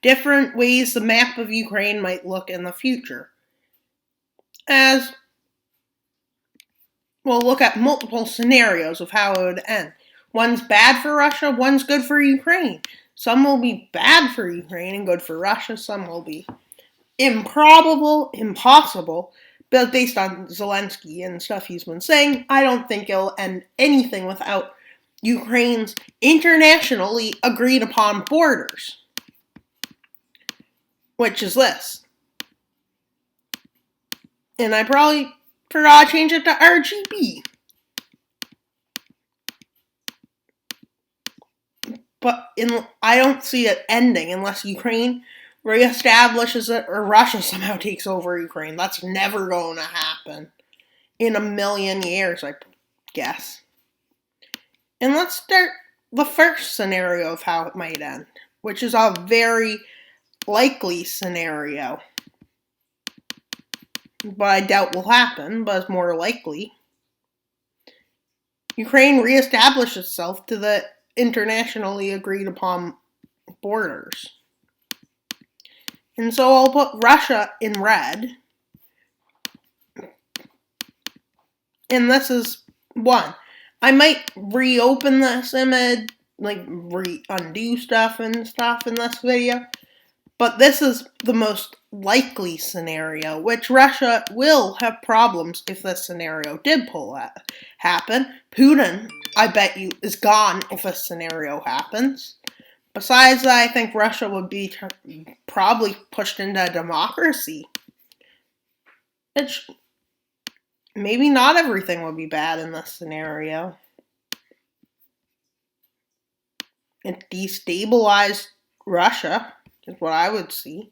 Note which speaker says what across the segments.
Speaker 1: different ways the map of Ukraine might look in the future. As we'll look at multiple scenarios of how it would end. One's bad for Russia, one's good for Ukraine. Some will be bad for Ukraine and good for Russia. Some will be improbable, impossible. But based on Zelensky and stuff he's been saying, I don't think it'll end anything without Ukraine's internationally agreed upon borders. Which is this. And I probably forgot to change it to RGB. But I don't see it ending unless Ukraine reestablishes it or Russia somehow takes over Ukraine. That's never going to happen in a million years, I guess. And let's start the first scenario of how it might end, which is a very likely scenario. But I doubt will happen, but it's more likely. Ukraine reestablishes itself to the internationally agreed upon borders. And so I'll put Russia in red. And this is one. I might reopen this image, undo stuff in this video. But this is the most likely scenario, which Russia will have problems if this scenario did happen. Putin, I bet you, is gone if this scenario happens. Besides that, I think Russia would be probably pushed into democracy. Maybe not everything would be bad in this scenario. It destabilized Russia, is what I would see.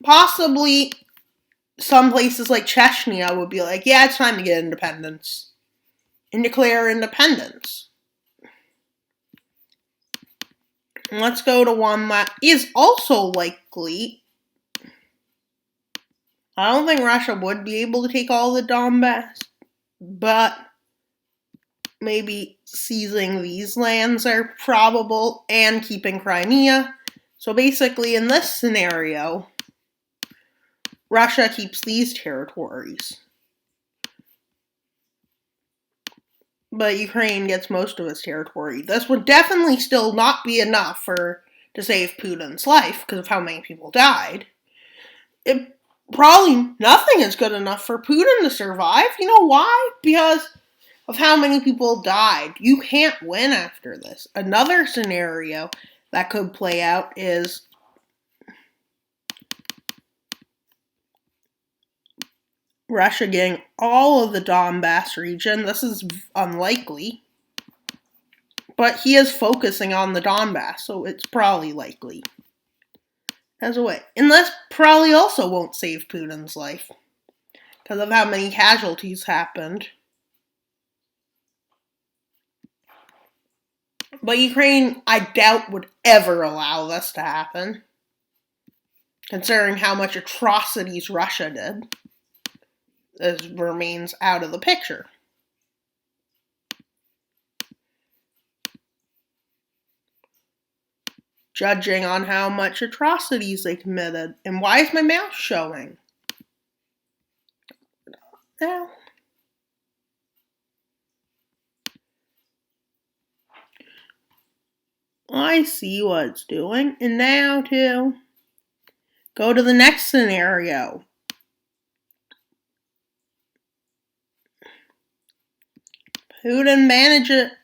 Speaker 1: Possibly some places like Chechnya would be like, yeah, it's time to get independence. And declare independence. And let's go to one that is also likely. I don't think Russia would be able to take all the Donbass, but maybe seizing these lands are probable and keeping Crimea. So basically, in this scenario, Russia keeps these territories. But Ukraine gets most of its territory. This would definitely still not be enough to save Putin's life because of how many people died. Probably nothing is good enough for Putin to survive. You know why? Because of how many people died. You can't win after this. Another scenario that could play out is Russia getting all of the Donbass region. This is unlikely. But he is focusing on the Donbass, so it's probably likely. As a way. And this probably also won't save Putin's life. Because of how many casualties happened. But Ukraine, I doubt, would ever allow this to happen. Considering how much atrocities Russia did. This remains out of the picture. Judging on how much atrocities they committed. And why is my mouse showing? Now, I see what it's doing. And now to go to the next scenario.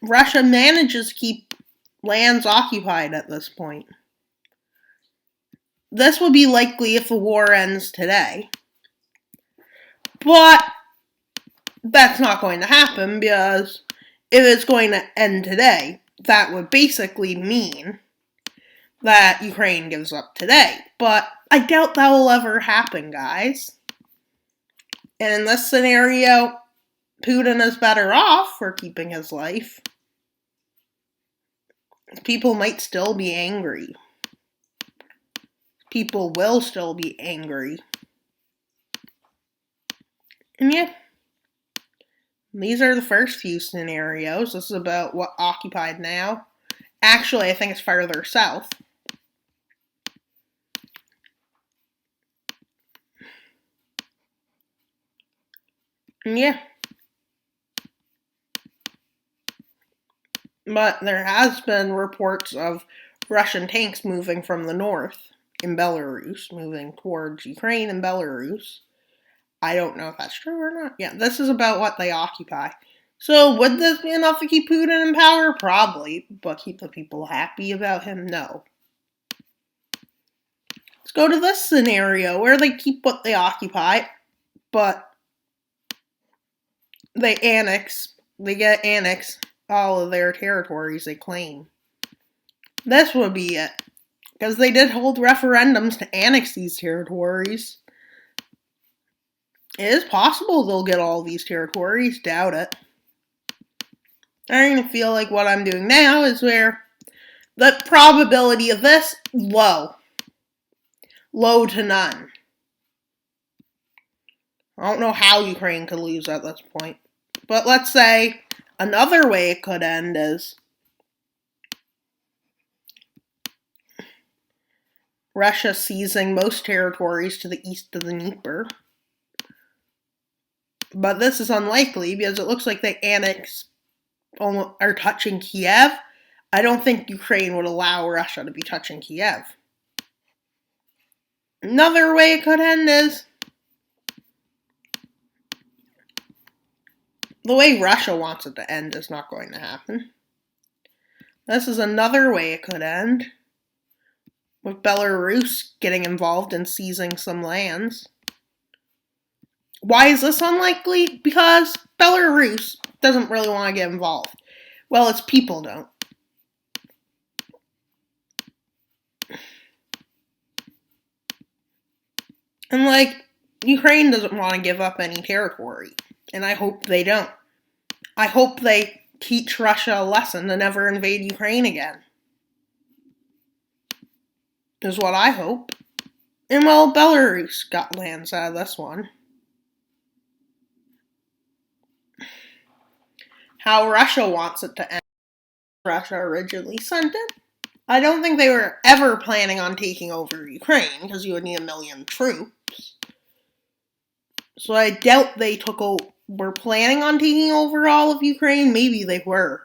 Speaker 1: Russia manages to keep lands occupied at this point. This would be likely if the war ends today. But that's not going to happen because if it's going to end today, that would basically mean that Ukraine gives up today. But I doubt that will ever happen, guys. And in this scenario, Putin is better off for keeping his life. People might still be angry. People will still be angry. And yeah, these are the first few scenarios. This is about what occupied now. Actually, I think it's farther south. Yeah. But there has been reports of Russian tanks moving from the north in Belarus, moving towards Ukraine and Belarus. I don't know if that's true or not. Yeah, this is about what they occupy. So would this be enough to keep Putin in power? Probably. But keep the people happy about him? No. Let's go to this scenario where they keep what they occupy, but they get annexed all of their territories they claim. This would be it. Because they did hold referendums to annex these territories. It is possible they'll get all these territories. Doubt it. I feel like what I'm doing now is where the probability of this, low. Low to none. I don't know how Ukraine could lose at this point. But let's say another way it could end is Russia seizing most territories to the east of the Dnieper. But this is unlikely because it looks like they are touching Kiev. I don't think Ukraine would allow Russia to be touching Kiev. Another way it could end is the way Russia wants it to end is not going to happen. This is another way it could end, with Belarus getting involved and seizing some lands. Why is this unlikely? Because Belarus doesn't really want to get involved. Well, its people don't. And Ukraine doesn't want to give up any territory. And I hope they don't. I hope they teach Russia a lesson to never invade Ukraine again. Is what I hope. And well, Belarus got lands out of this one. How Russia wants it to end. Russia originally sent it. I don't think they were ever planning on taking over Ukraine, because you would need 1 million troops. So I doubt they were planning on taking over all of Ukraine. Maybe they were.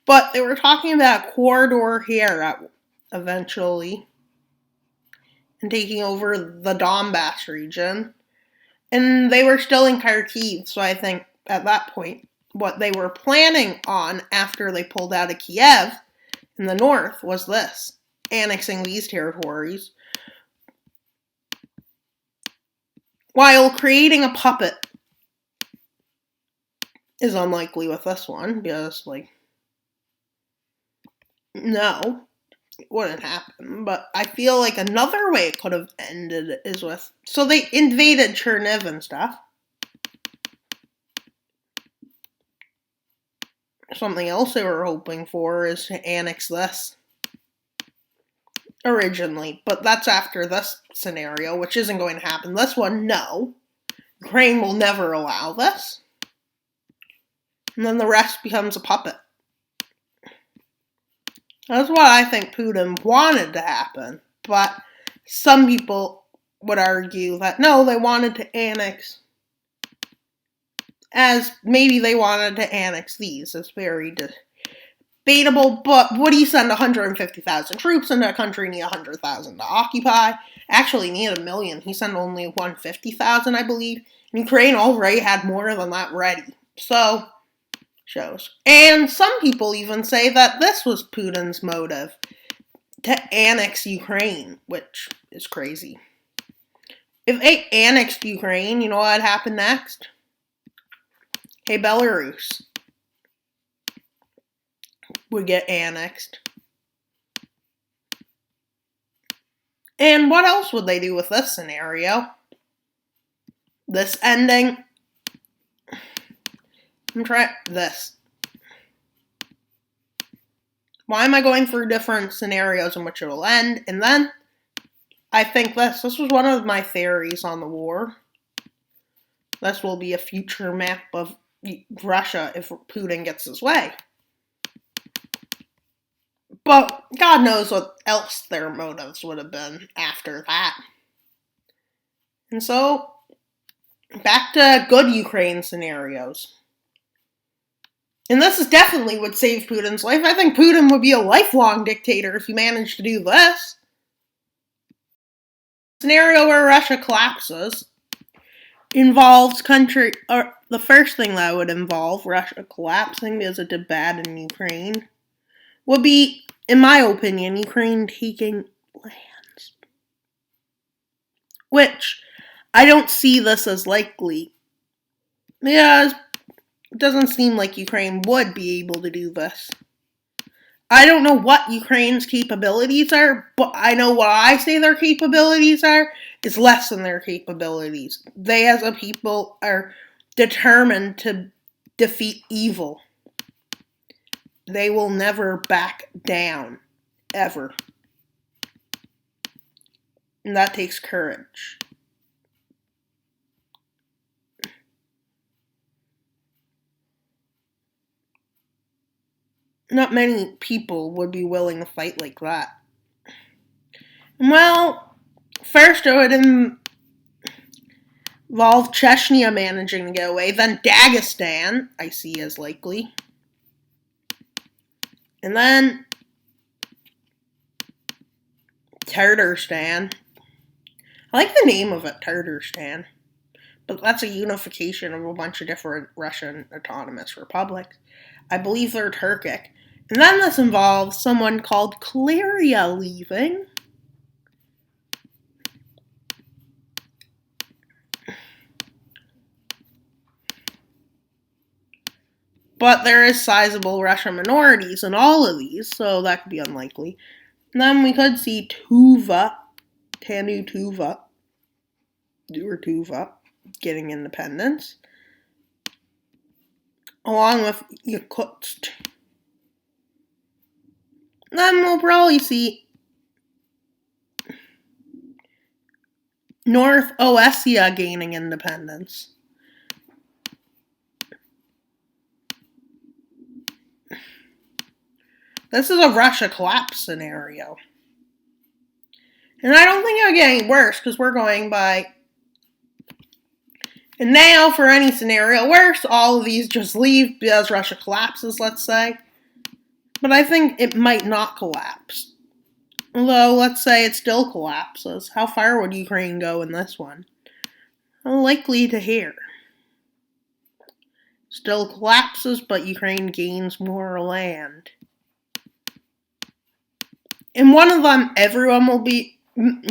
Speaker 1: But they were talking about a corridor here eventually, and taking over the Donbass region. And they were still in Kharkiv, so I think at that point, what they were planning on after they pulled out of Kiev in the north was this, annexing these territories, while creating a puppet is unlikely with this one, because, no, it wouldn't happen. But I feel like another way it could have ended is so they invaded Cherniv and stuff. Something else they were hoping for is to annex this originally, but that's after this scenario, which isn't going to happen. This one, no. Ukraine will never allow this. And then the rest becomes a puppet. That's what I think Putin wanted to happen. But some people would argue that no, they wanted to annex, as maybe they wanted to annex these. It's very debatable, but would he send 150,000 troops into a country need 100,000 to occupy? Actually needed 1 million. He sent only 150,000, I believe. Ukraine already had more than that ready. So, shows. And some people even say that this was Putin's motive, to annex Ukraine, which is crazy. If they annexed Ukraine, you know what would happen next? Hey, Belarus would get annexed. And what else would they do with this scenario? This ending. I'm trying this. Why am I going through different scenarios in which it will end? And then I think this was one of my theories on the war. This will be a future map of Russia if Putin gets his way. But God knows what else their motives would have been after that. And so back to good Ukraine scenarios. And this is definitely what saved Putin's life. I think Putin would be a lifelong dictator if he managed to do this. Scenario where Russia collapses involves the first thing that would involve Russia collapsing because it did bad in Ukraine would be, in my opinion, Ukraine taking lands. Which I don't see this as likely. Because it doesn't seem like Ukraine would be able to do this. I don't know what Ukraine's capabilities are, but I know what I say their capabilities are is less than their capabilities. They as a people are determined to defeat evil. They will never back down, ever. And that takes courage. Not many people would be willing to fight like that. Well, first it would involve Chechnya managing to get away, then Dagestan, I see as likely. And then Tatarstan. I like the name of it, Tatarstan. But that's a unification of a bunch of different Russian autonomous republics. I believe they're Turkic. And then this involves someone called Cleria leaving. But there is sizable Russian minorities in all of these, so that could be unlikely. And then we could see Tuva, Tuva, getting independence, along with Yakutsk. Then we'll probably see North Ossetia gaining independence. This is a Russia collapse scenario. And I don't think it'll get any worse because we're going by. And now, for any scenario worse, all of these just leave because Russia collapses, let's say. But I think it might not collapse. Although, let's say it still collapses. How far would Ukraine go in this one? Unlikely to hear. Still collapses, but Ukraine gains more land. In one of them,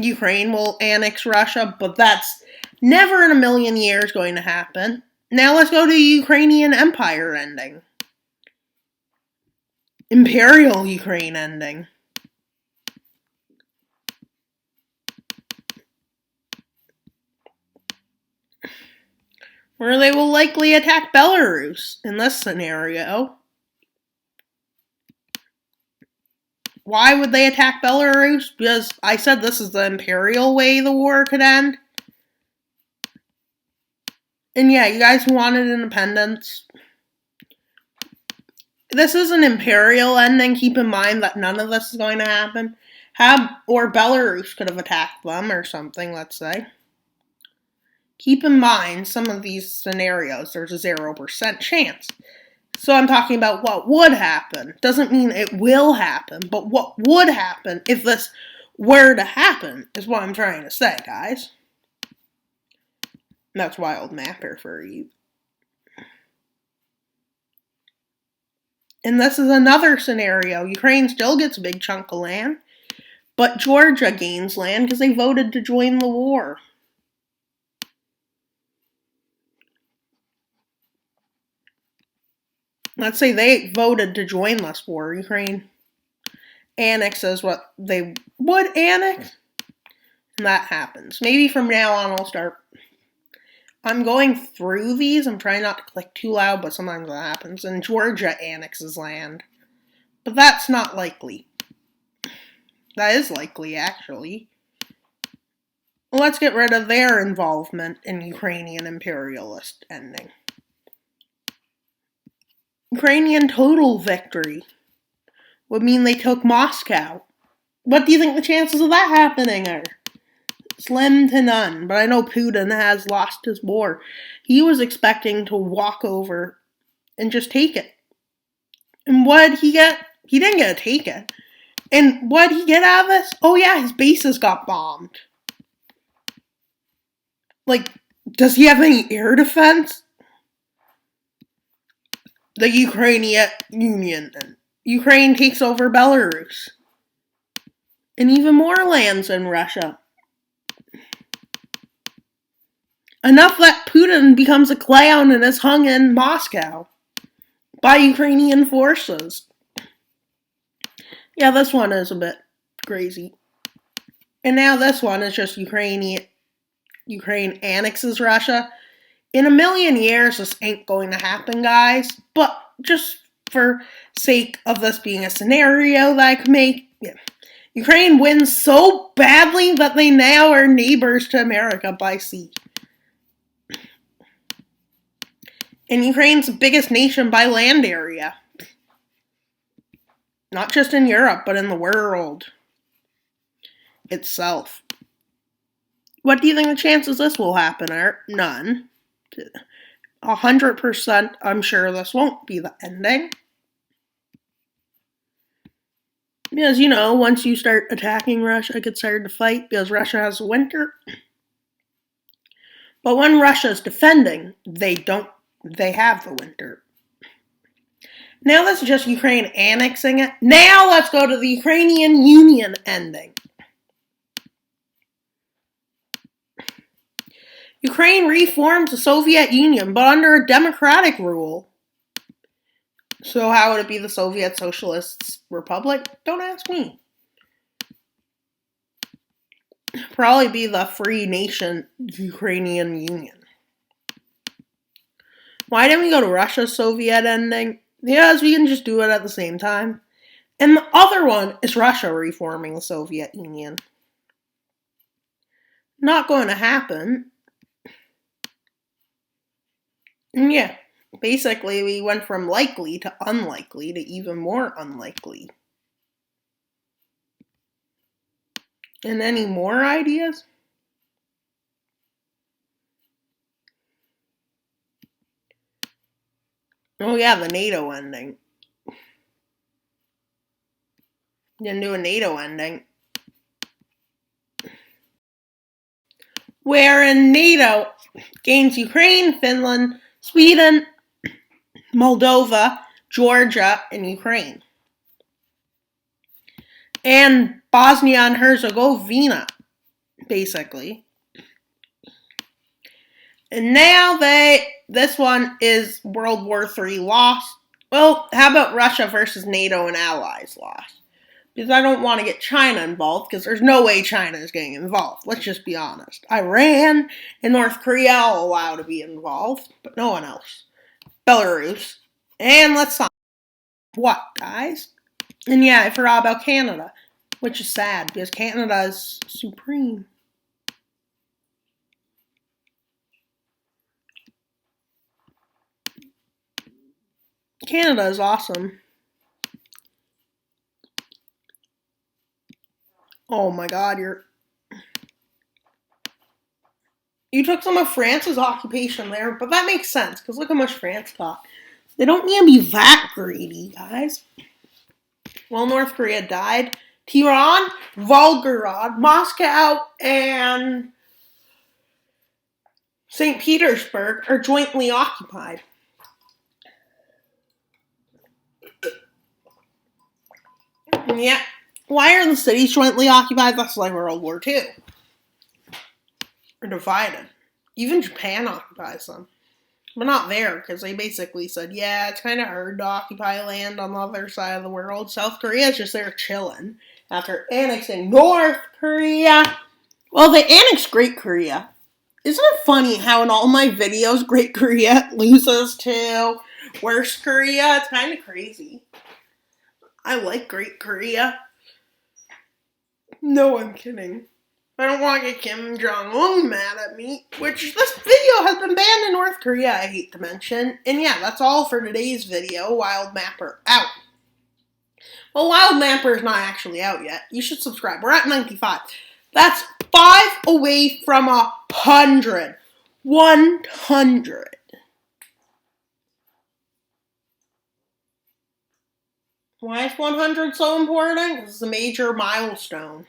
Speaker 1: Ukraine will annex Russia, but that's never in a million years going to happen. Now let's go to the Ukrainian Empire ending. Imperial Ukraine ending. Where they will likely attack Belarus in this scenario. Why would they attack Belarus? Because I said this is the imperial way the war could end. And yeah, you guys wanted independence. This is an imperial ending. Keep in mind that none of this is going to happen. Or Belarus could have attacked them or something, let's say. Keep in mind, some of these scenarios, there's a 0% chance. So I'm talking about what would happen. Doesn't mean it will happen, but what would happen if this were to happen is what I'm trying to say, guys. That's wild mapper for you. And this is another scenario. Ukraine still gets a big chunk of land, but Georgia gains land because they voted to join the war. Let's say they voted to join this war. Ukraine annexes what they would annex, and that happens. Maybe from now on I'll start. I'm going through these. I'm trying not to click too loud, but sometimes that happens. And Georgia annexes land. But that's not likely. That is likely, actually. Let's get rid of their involvement in Ukrainian imperialist ending. Ukrainian total victory would mean they took Moscow. What do you think the chances of that happening are? Slim to none. But I know Putin has lost his war. He was expecting to walk over and just take it. And what did he get? He didn't get to take it. And what did he get out of this? Oh yeah, his bases got bombed. Like, does he have any air defense? The Ukrainian Union. Ukraine takes over Belarus. And even more lands in Russia. Enough that Putin becomes a clown and is hung in Moscow by Ukrainian forces. Yeah, this one is a bit crazy. And now this one is just Ukraine annexes Russia. In a million years, this ain't going to happen, guys. But just for sake of this being a scenario that I could make, yeah. Ukraine wins so badly that they now are neighbors to America by sea. And Ukraine's the biggest nation by land area. Not just in Europe, but in the world itself. What do you think the chances this will happen are? None. 100% I'm sure this won't be the ending. Because, you know, once you start attacking Russia, it gets hard to fight because Russia has a winter. But when Russia's defending, they have the winter. Now that's just Ukraine annexing it. Now let's go to the Ukrainian Union ending. Ukraine reforms the Soviet Union, but under a democratic rule. So how would it be the Soviet Socialist Republic? Don't ask me. Probably be the free nation Ukrainian Union. Why didn't we go to Russia's Soviet ending? Because we can just do it at the same time. And the other one is Russia reforming the Soviet Union. Not going to happen. And yeah, basically we went from likely to unlikely to even more unlikely. And any more ideas? Oh yeah, the NATO ending. Didn't do a NATO ending. Wherein NATO gains Ukraine, Finland, Sweden, Moldova, Georgia, and Ukraine. And Bosnia and Herzegovina, basically. And now this one is World War III lost. Well, how about Russia versus NATO and allies lost? Because I don't want to get China involved, because there's no way China is getting involved. Let's just be honest. Iran and North Korea all allow to be involved, but no one else. Belarus. And let's not. What, guys? And yeah, I forgot about Canada, which is sad, because Canada is supreme. Canada is awesome. Oh my god, you took some of France's occupation there, but that makes sense, because look how much France got. They don't need to be that greedy, guys. Well, North Korea died. Tehran, Volgograd, Moscow, and St. Petersburg are jointly occupied. Yeah. Why are the cities jointly occupied? That's like World War II. They're divided. Even Japan occupies them. But not there, because they basically said, yeah, it's kind of hard to occupy land on the other side of the world. South Korea's just there chilling after annexing North Korea. Well, they annexed Great Korea. Isn't it funny how in all my videos, Great Korea loses to Worst Korea? It's kind of crazy. I like Great Korea. No, I'm kidding. I don't want to get Kim Jong-un mad at me, which this video has been banned in North Korea, I hate to mention. And yeah, that's all for today's video. Wild Mapper out. Well, Wild Mapper is not actually out yet. You should subscribe. We're at 95. That's 5 away from 100. 100. Why is 100 so important? Because it's a major milestone.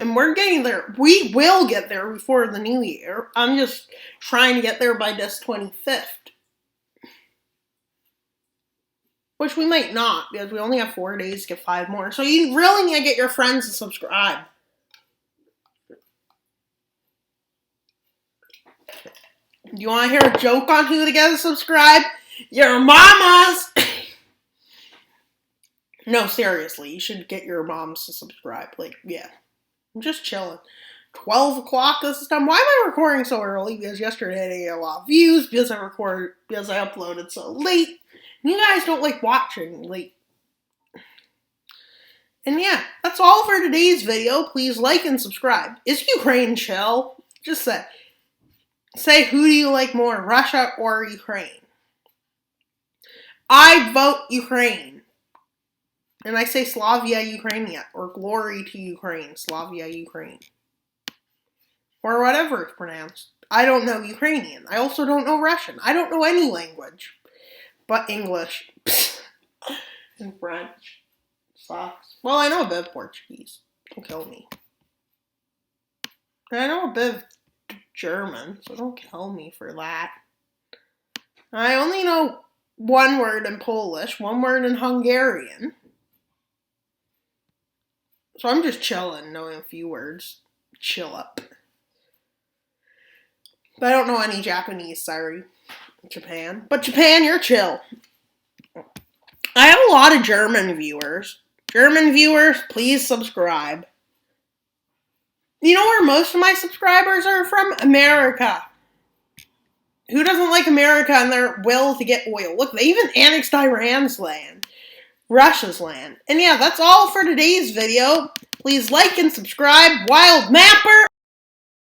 Speaker 1: And we're getting there. We will get there before the new year. I'm just trying to get there by this 25th. Which we might not, because we only have 4 days to get 5 more. So you really need to get your friends to subscribe. Do you want to hear a joke on who to get to subscribe? Your mamas! No, seriously, you should get your moms to subscribe. Like, yeah. I'm just chilling. 12 o'clock this time. Why am I recording so early? Because yesterday I didn't get a lot of views. Because I uploaded so late. You guys don't like watching late. And yeah, that's all for today's video. Please like and subscribe. Is Ukraine chill? Just say who do you like more, Russia or Ukraine? I vote Ukraine. And I say Slavia Ukrainia, or glory to Ukraine, Slavia Ukraine. Or whatever it's pronounced. I don't know Ukrainian. I also don't know Russian. I don't know any language. But English. And French. Sucks. Well, I know a bit of Portuguese. Don't kill me. And I know a bit of German, so don't kill me for that. I only know one word in Polish, one word in Hungarian. So I'm just chilling, knowing a few words. Chill up. But I don't know any Japanese, sorry. Japan. But Japan, you're chill. I have a lot of German viewers. German viewers, please subscribe. You know where most of my subscribers are from? America. Who doesn't like America and their will to get oil? Look, they even annexed Iran's land. Russia's land. And yeah, that's all for today's video. Please like and subscribe. Wild Mapper